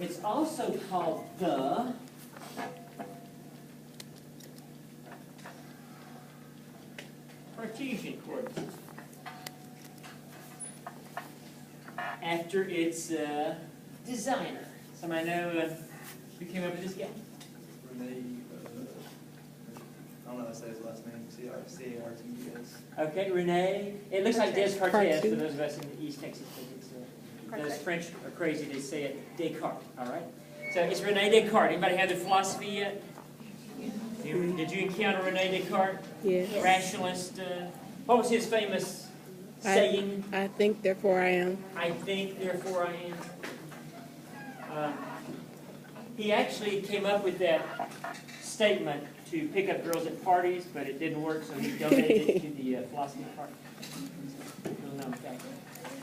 It's also called the Cartesian coordinate, after its designer. Somebody know who came up with this guy? Rene, I don't know how to say his last name. C-A-R-T-E-S. Okay, Rene. It looks like Descartes for those of us in East Texas. Those French are crazy to say it Descartes, all right? So it's Rene Descartes. Anybody have the philosophy yet? Did you encounter Rene Descartes? Yes. Rationalist. What was his famous saying? I think, therefore I am. I think, therefore I am. He actually came up with that statement to pick up girls at parties, but it didn't work, so he donated it to the philosophy department.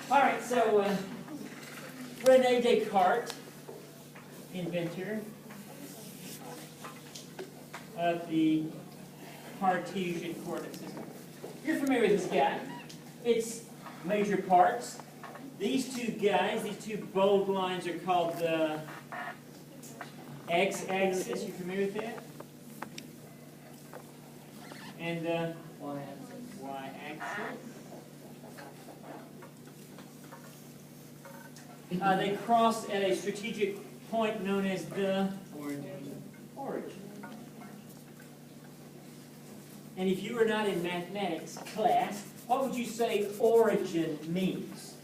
All right, so Rene Descartes, inventor of the Cartesian coordinate system. You're familiar with this guy. Its major parts. These two guys, these two bold lines are called the x-axis. You familiar with that? And the y-axis. They cross at a strategic point known as the origin. And if you were not in mathematics class, what would you say origin means?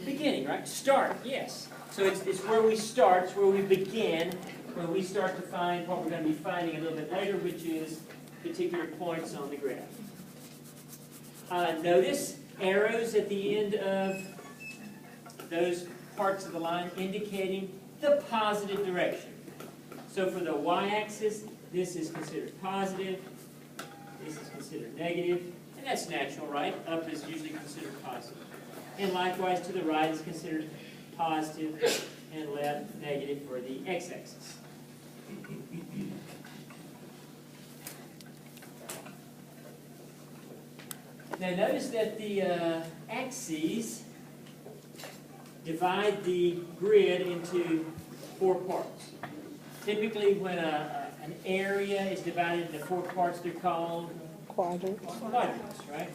Beginning, right? Start, yes. So it's where we start, it's where we begin, when we start to find what we're going to be finding a little bit later, which is particular points on the graph. Notice arrows at the end of those parts of the line indicating the positive direction. So for the y-axis, this is considered positive, this is considered negative, and that's natural, right? Up is usually considered positive. And likewise to the right is considered positive and left negative for the x-axis. Now notice that the axes divide the grid into 4 parts. Typically when an area is divided into 4 parts, they're called Quadrants. Quadrants, right?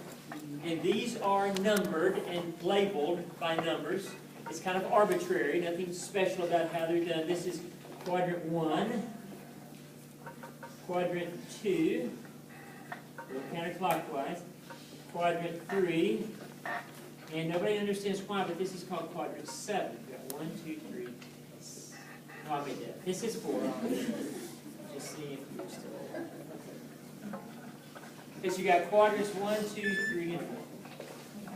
And these are numbered and labeled by numbers. It's kind of arbitrary, nothing special about how they're done. This is quadrant 1, quadrant 2, go counterclockwise, quadrant 3, and nobody understands why, but this is called quadrant 7. You've got 1, 2, 3. No, I made that. This is 4. Just see if you're still there. Okay, so you got quadrants 1, 2, 3, and 4.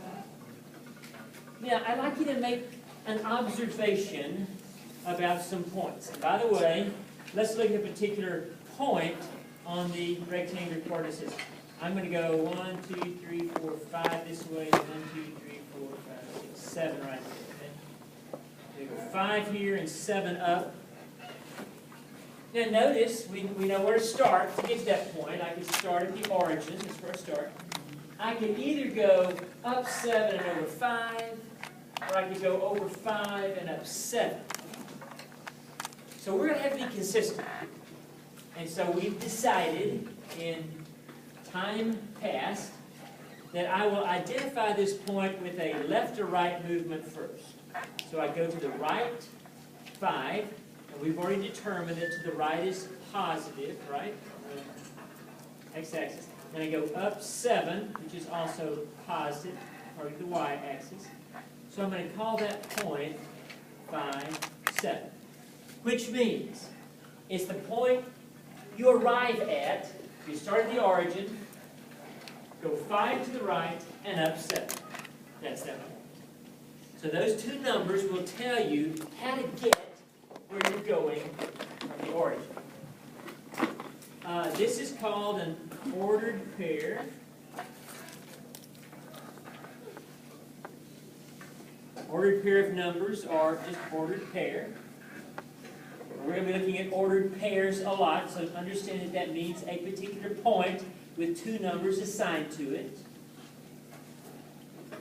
Now, I'd like you to make an observation about some points. And by the way, let's look at a particular point on the rectangular coordinate system. I'm going to go 1, 2, 3, 4, 5 this way, 1, 2, 3, 4, 5, 6, 7 right there. Okay? We go 5 here and 7 up. Now notice, we know where to start to get to that point. I can start at the origin. That's where I start. I can either go up 7 and over 5, or I could go over 5 and up 7. So we're going to have to be consistent. And so we've decided in time past that I will identify this point with a left or right movement first. So I go to the right 5, and we've already determined that to the right is positive, right? X-axis. Then I go up 7, which is also positive, part of the y-axis. So I'm going to call that point 5, 7, which means it's the point you arrive at. You start at the origin, go 5 to the right, and up 7. That's that point. So those two numbers will tell you how to get where you're going from the origin. This is called an ordered pair. Ordered pair of numbers are just ordered pair. We're going to be looking at ordered pairs a lot, so understand that that means a particular point with 2 numbers assigned to it.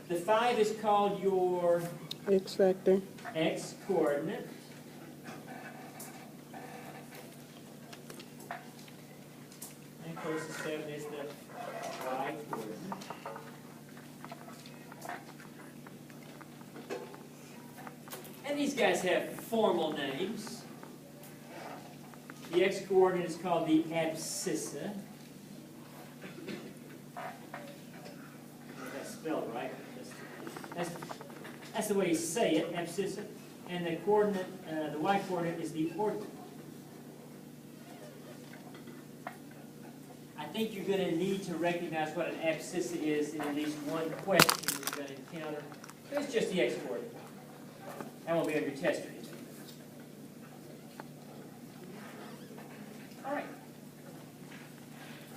The 5 is called your X factor. x coordinate. versus 7 is the y coordinate. And these guys have formal names. The x-coordinate is called the abscissa. That's spelled right. That's the way you say it, abscissa. And the coordinate, the y-coordinate is the ordinate. I think you're going to need to recognize what an abscissa is in at least one question you're going to encounter. It's just the x-coordinate. That won't be on your test or anything. All right.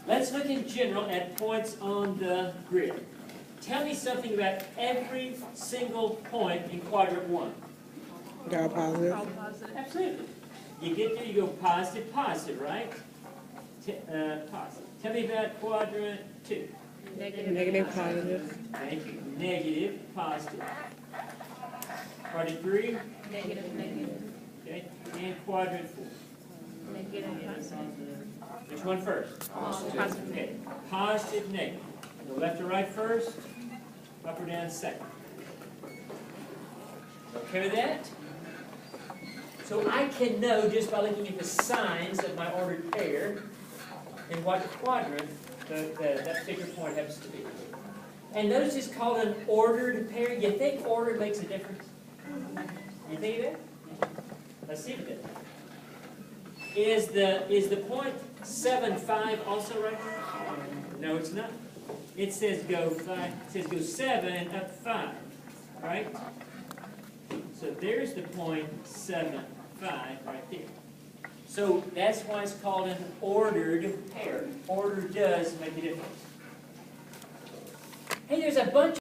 Let's look in general at points on the grid. Tell me something about every single point in quadrant 1. They're all positive. Absolutely. You get there, you go positive, positive, right? Positive. Tell me about quadrant 2. Negative, positive. Thank you. Negative, positive. Quadrant 3. Negative, negative. Okay. And quadrant 4. Negative, positive. Which one first? Positive. Okay. Positive, negative. Go left or right first? Up or down second? Okay with that? So I can know just by looking at the signs of my ordered pair in what quadrant that particular point happens to be. And notice it's called an ordered pair. You think order makes a difference? You think of that? Let's see if it does. Is the point 7, 5 also right here? No, it's not. It says go 5. It says go 7 and up 5. Right? So there's the point 7, 5 right there. So that's why it's called an ordered pair. Order does make a difference. Hey, there's a bunch